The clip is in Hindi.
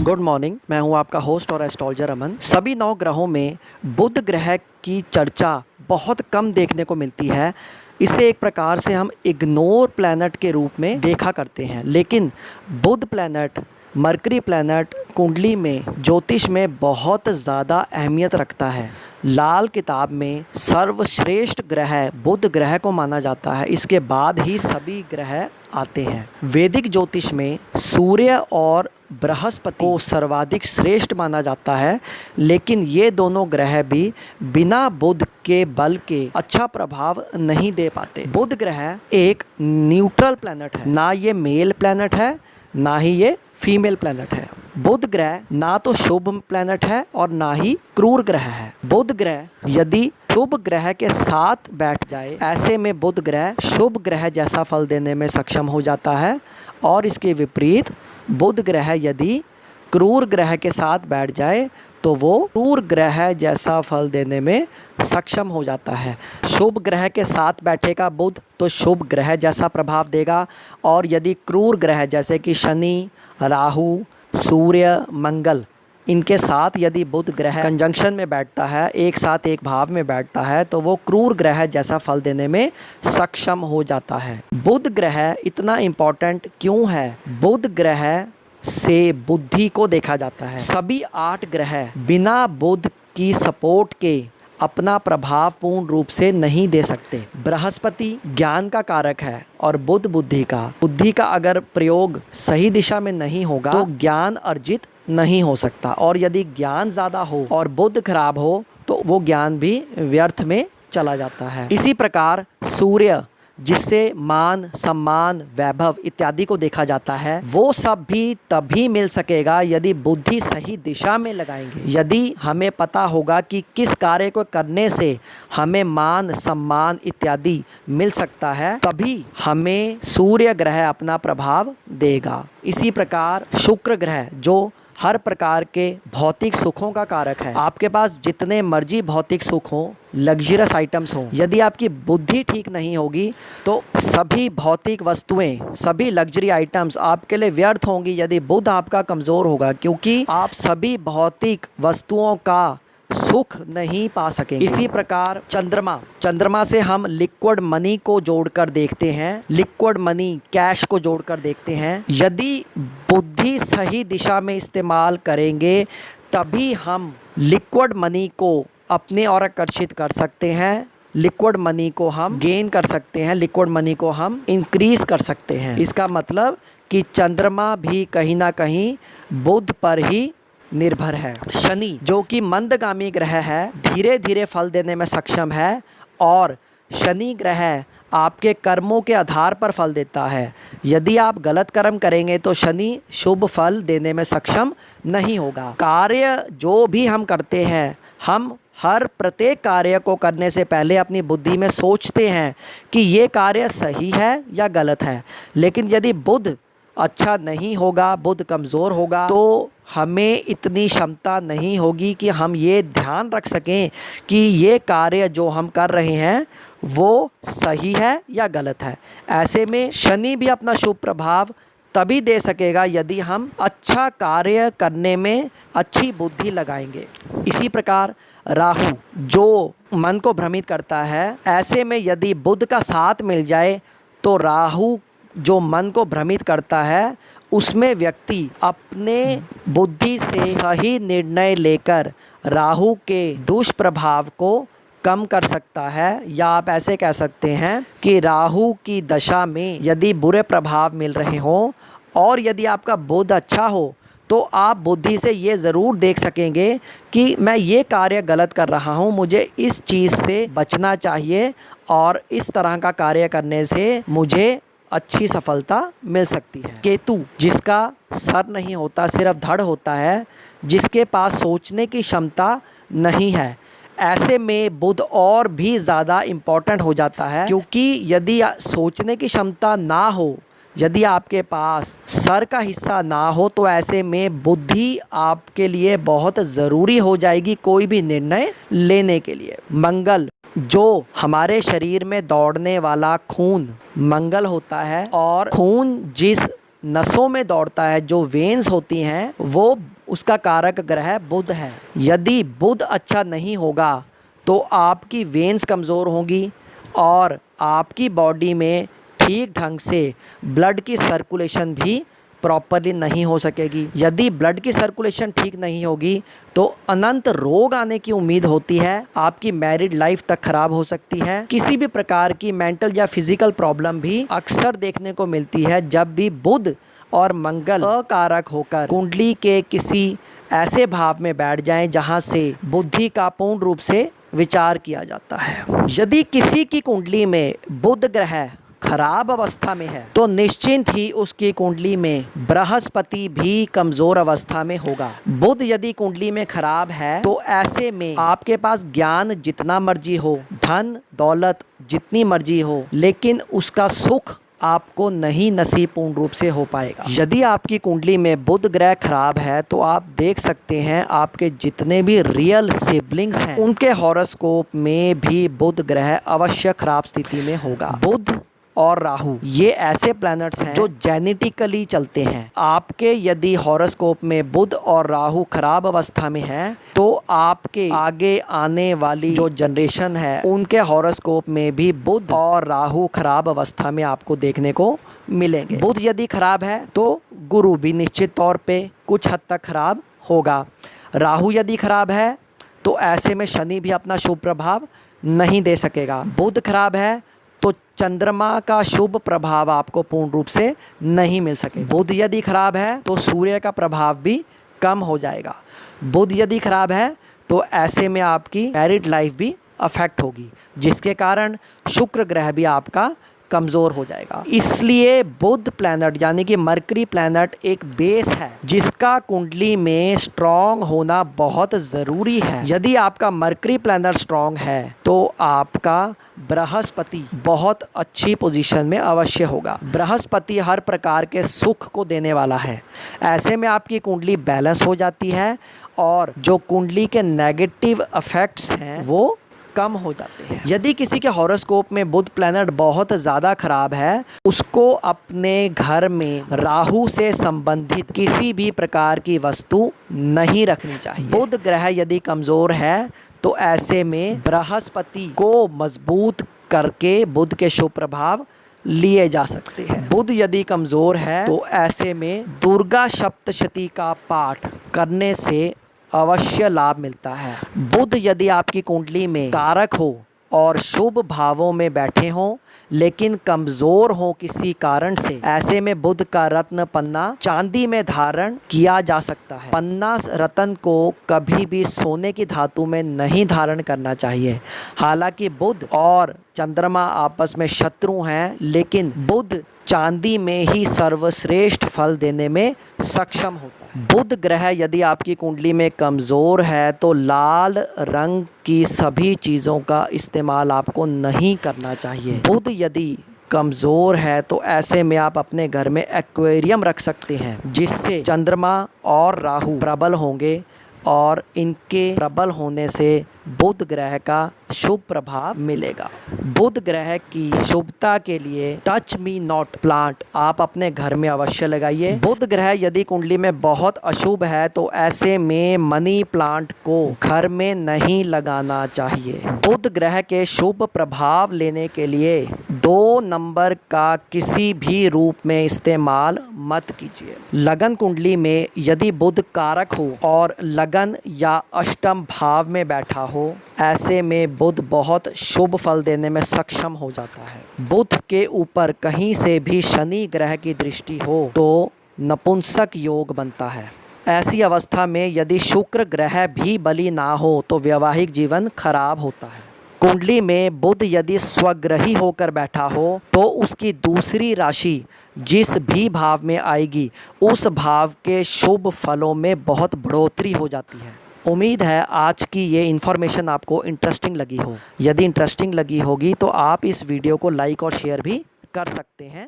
Good morning. मैं हूं आपका होस्ट और एस्ट्रोलॉजर अमन। सभी 9 ग्रहों में बुध ग्रह की चर्चा बहुत कम देखने को मिलती है। इसे एक प्रकार से हम इग्नोर प्लैनेट के रूप में देखा करते हैं, लेकिन बुध प्लैनेट, मरकरी प्लैनेट कुंडली में, ज्योतिष में बहुत ज़्यादा अहमियत रखता है। लाल किताब में सर्वश्रेष्ठ ग्रह बुध ग्रह को माना जाता है। इसके बाद ही सभी ग्रह आते हैं। वैदिक ज्योतिष में सूर्य और बृहस्पति को सर्वाधिक श्रेष्ठ माना जाता है, लेकिन ये दोनों ग्रह भी बिना बुध के बल के अच्छा प्रभाव नहीं दे पाते। बुध ग्रह एक न्यूट्रल प्लैनेट है, ना ये मेल प्लैनेट है ना ही ये फीमेल प्लैनेट है। बुध ग्रह ना तो शुभ प्लैनेट है और ना ही क्रूर ग्रह है। बुध ग्रह यदि शुभ ग्रह के साथ बैठ जाए, ऐसे में बुध ग्रह शुभ ग्रह जैसा फल देने में सक्षम हो जाता है, और इसके विपरीत बुध ग्रह यदि क्रूर ग्रह के साथ बैठ जाए तो वो क्रूर ग्रह जैसा फल देने में सक्षम हो जाता है। शुभ ग्रह के साथ बैठेगा बुध तो शुभ ग्रह जैसा प्रभाव देगा, और यदि क्रूर ग्रह जैसे कि शनि, राहु, सूर्य, मंगल, इनके साथ यदि बुध ग्रह कंजंक्शन में बैठता है, एक साथ एक भाव में बैठता है, तो वो क्रूर ग्रह जैसा फल देने में सक्षम हो जाता है। बुध ग्रह इतना इम्पोर्टेंट क्यों है? बुध ग्रह से बुद्धि को देखा जाता है। सभी 8 ग्रह बिना बुध की सपोर्ट के अपना प्रभाव पूर्ण रूप से नहीं दे सकते। बृहस्पति ज्ञान का कारक है और बुध बुद्धि का। बुद्धि का अगर प्रयोग सही दिशा में नहीं होगा तो ज्ञान अर्जित नहीं हो सकता, और यदि ज्ञान ज़्यादा हो और बुध खराब हो तो वो ज्ञान भी व्यर्थ में चला जाता है। इसी प्रकार सूर्य, जिससे मान, सम्मान, वैभव इत्यादि को देखा जाता है, वो सब भी तभी मिल सकेगा यदि बुद्धि सही दिशा में लगाएंगे। यदि हमें पता होगा कि किस कार्य को करने से हमें मान, सम्मान इत्यादि मिल सकता है, तभी हमें सूर्य ग्रह अपना प्रभाव देगा। इसी प्रकार शुक्र ग्रह, जो हर प्रकार के भौतिक सुखों का कारक है, आपके पास जितने मर्जी भौतिक सुख हो, लग्जरियस आइटम्स हो, यदि आपकी बुद्धि ठीक नहीं होगी तो सभी भौतिक वस्तुएं, सभी लग्जरी आइटम्स आपके लिए व्यर्थ होंगी यदि बुध आपका कमज़ोर होगा, क्योंकि आप सभी भौतिक वस्तुओं का सुख नहीं पा सकेंगे। इसी प्रकार चंद्रमा से हम लिक्विड मनी को जोड़कर देखते हैं, लिक्विड मनी, कैश को जोड़कर देखते हैं। यदि बुद्धि सही दिशा में इस्तेमाल करेंगे तभी हम लिक्विड मनी को अपने ओर आकर्षित कर सकते हैं, लिक्विड मनी को हम गेन कर सकते हैं, लिक्विड मनी को हम इंक्रीज कर सकते हैं। इसका मतलब कि चंद्रमा भी कहीं ना कहीं बुध पर ही निर्भर है। शनि, जो कि मंदगामी ग्रह है, धीरे धीरे फल देने में सक्षम है, और शनि ग्रह आपके कर्मों के आधार पर फल देता है। यदि आप गलत कर्म करेंगे तो शनि शुभ फल देने में सक्षम नहीं होगा। कार्य जो भी हम करते हैं, हम हर प्रत्येक कार्य को करने से पहले अपनी बुद्धि में सोचते हैं कि ये कार्य सही है या गलत है। लेकिन यदि बुध अच्छा नहीं होगा, बुध कमज़ोर होगा, तो हमें इतनी क्षमता नहीं होगी कि हम ये ध्यान रख सकें कि ये कार्य जो हम कर रहे हैं वो सही है या गलत है। ऐसे में शनि भी अपना शुभ प्रभाव तभी दे सकेगा यदि हम अच्छा कार्य करने में अच्छी बुद्धि लगाएंगे। इसी प्रकार राहु, जो मन को भ्रमित करता है, ऐसे में यदि बुध का साथ मिल जाए तो राहु जो मन को भ्रमित करता है उसमें व्यक्ति अपने बुद्धि से सही निर्णय लेकर राहु के दुष्प्रभाव को कम कर सकता है। या आप ऐसे कह सकते हैं कि राहु की दशा में यदि बुरे प्रभाव मिल रहे हों और यदि आपका बुध अच्छा हो तो आप बुद्धि से ये ज़रूर देख सकेंगे कि मैं ये कार्य गलत कर रहा हूँ, मुझे इस चीज़ से बचना चाहिए और इस तरह का कार्य करने से मुझे अच्छी सफलता मिल सकती है। केतु, जिसका सर नहीं होता, सिर्फ धड़ होता है, जिसके पास सोचने की क्षमता नहीं है, ऐसे में बुध और भी ज़्यादा इम्पोर्टेंट हो जाता है, क्योंकि यदि सोचने की क्षमता ना हो, यदि आपके पास सर का हिस्सा ना हो, तो ऐसे में बुद्धि आपके लिए बहुत ज़रूरी हो जाएगी कोई भी निर्णय लेने के लिए। मंगल, जो हमारे शरीर में दौड़ने वाला खून मंगल होता है, और खून जिस नसों में दौड़ता है, जो वेन्स होती हैं, वो उसका कारक ग्रह बुध है। यदि बुध अच्छा नहीं होगा तो आपकी वेन्स कमज़ोर होंगी और आपकी बॉडी में ठीक ढंग से ब्लड की सर्कुलेशन भी प्रॉपरली नहीं हो सकेगी। यदि ब्लड की सर्कुलेशन ठीक नहीं होगी तो अनंत रोग आने की उम्मीद होती है। आपकी मैरिड लाइफ तक खराब हो सकती है। किसी भी प्रकार की मेंटल या फिजिकल प्रॉब्लम भी अक्सर देखने को मिलती है जब भी बुध और मंगल अकारक होकर कुंडली के किसी ऐसे भाव में बैठ जाएं जहां से बुद्धि का पूर्ण रूप से विचार किया जाता है। यदि किसी की कुंडली में बुध ग्रह खराब अवस्था में है तो निश्चिंत ही उसकी कुंडली में बृहस्पति भी कमजोर अवस्था में होगा। बुध यदि कुंडली में खराब है तो ऐसे में आपके पास ज्ञान जितना मर्जी हो, धन दौलत जितनी मर्जी हो, लेकिन उसका सुख आपको नहीं नसीब पूर्ण रूप से हो पाएगा। यदि आपकी कुंडली में बुध ग्रह खराब है तो आप देख सकते हैं आपके जितने भी रियल सिबलिंग्स हैं उनके हॉरोस्कोप में भी बुध ग्रह अवश्य खराब स्थिति में होगा। बुध और राहु ये ऐसे प्लैनेट्स हैं जो जेनेटिकली चलते हैं। आपके यदि हॉरोस्कोप में बुध और राहु खराब अवस्था में है तो आपके आगे आने वाली जो जनरेशन है उनके हॉरोस्कोप में भी बुध और राहु खराब अवस्था में आपको देखने को मिलेंगे। बुध यदि खराब है तो गुरु भी निश्चित तौर पे कुछ हद तक खराब होगा। राहु यदि खराब है तो ऐसे में शनि भी अपना शुभ प्रभाव नहीं दे सकेगा। बुध खराब है तो चंद्रमा का शुभ प्रभाव आपको पूर्ण रूप से नहीं मिल सके। बुध यदि खराब है तो सूर्य का प्रभाव भी कम हो जाएगा। बुध यदि खराब है तो ऐसे में आपकी मैरिड लाइफ भी अफेक्ट होगी, जिसके कारण शुक्र ग्रह भी आपका कमज़ोर हो जाएगा। इसलिए बुध प्लैनेट यानी कि मरकरी प्लैनेट एक बेस है जिसका कुंडली में स्ट्रॉन्ग होना बहुत ज़रूरी है। यदि आपका मरकरी प्लैनेट स्ट्रॉन्ग है तो आपका बृहस्पति बहुत अच्छी पोजीशन में अवश्य होगा। बृहस्पति हर प्रकार के सुख को देने वाला है। ऐसे में आपकी कुंडली बैलेंस हो जाती है और जो कुंडली के नेगेटिव इफेक्ट्स हैं वो कम हो जाते हैं। यदि किसी के हॉरोस्कोप में बुध प्लैनेट बहुत ज़्यादा खराब है, उसको अपने घर में राहु से संबंधित किसी भी प्रकार की वस्तु नहीं रखनी चाहिए। बुध ग्रह यदि कमज़ोर है तो ऐसे में बृहस्पति को मजबूत करके बुध के शुभ प्रभाव लिए जा सकते हैं। बुध यदि कमज़ोर है तो ऐसे में दुर्गा सप्तशती का पाठ करने से अवश्य लाभ मिलता है। बुध यदि आपकी कुंडली में कारक हो और शुभ भावों में बैठे हों लेकिन कमज़ोर हो किसी कारण से, ऐसे में बुध का रत्न पन्ना चांदी में धारण किया जा सकता है। पन्ना रत्न को कभी भी सोने की धातु में नहीं धारण करना चाहिए। हालांकि बुध और चंद्रमा आपस में शत्रु हैं, लेकिन बुध चांदी में ही सर्वश्रेष्ठ फल देने में सक्षम होता है। बुध ग्रह यदि आपकी कुंडली में कमज़ोर है तो लाल रंग की सभी चीज़ों का इस्तेमाल आपको नहीं करना चाहिए। बुध यदि कमज़ोर है तो ऐसे में आप अपने घर में एक्वेरियम रख सकते हैं, जिससे चंद्रमा और राहु प्रबल होंगे और इनके प्रबल होने से बुध ग्रह का शुभ प्रभाव मिलेगा। बुध ग्रह की शुभता के लिए टच मी नॉट प्लांट आप अपने घर में अवश्य लगाइए। बुध ग्रह यदि कुंडली में बहुत अशुभ है तो ऐसे में मनी प्लांट को घर में नहीं लगाना चाहिए। बुध ग्रह के शुभ प्रभाव लेने के लिए 2 नंबर का किसी भी रूप में इस्तेमाल मत कीजिए। लगन कुंडली में यदि बुध कारक हो और लगन या अष्टम भाव में बैठा हो, ऐसे में बुध बहुत शुभ फल देने में सक्षम हो जाता है। बुध के ऊपर कहीं से भी शनि ग्रह की दृष्टि हो तो नपुंसक योग बनता है। ऐसी अवस्था में यदि शुक्र ग्रह भी बली ना हो तो वैवाहिक जीवन खराब होता है। कुंडली में बुध यदि स्वग्रही होकर बैठा हो तो उसकी दूसरी राशि जिस भी भाव में आएगी उस भाव के शुभ फलों में बहुत बढ़ोतरी हो जाती है। उम्मीद है आज की ये इन्फॉर्मेशन आपको इंटरेस्टिंग लगी हो। यदि इंटरेस्टिंग लगी होगी तो आप इस वीडियो को लाइक और शेयर भी कर सकते हैं।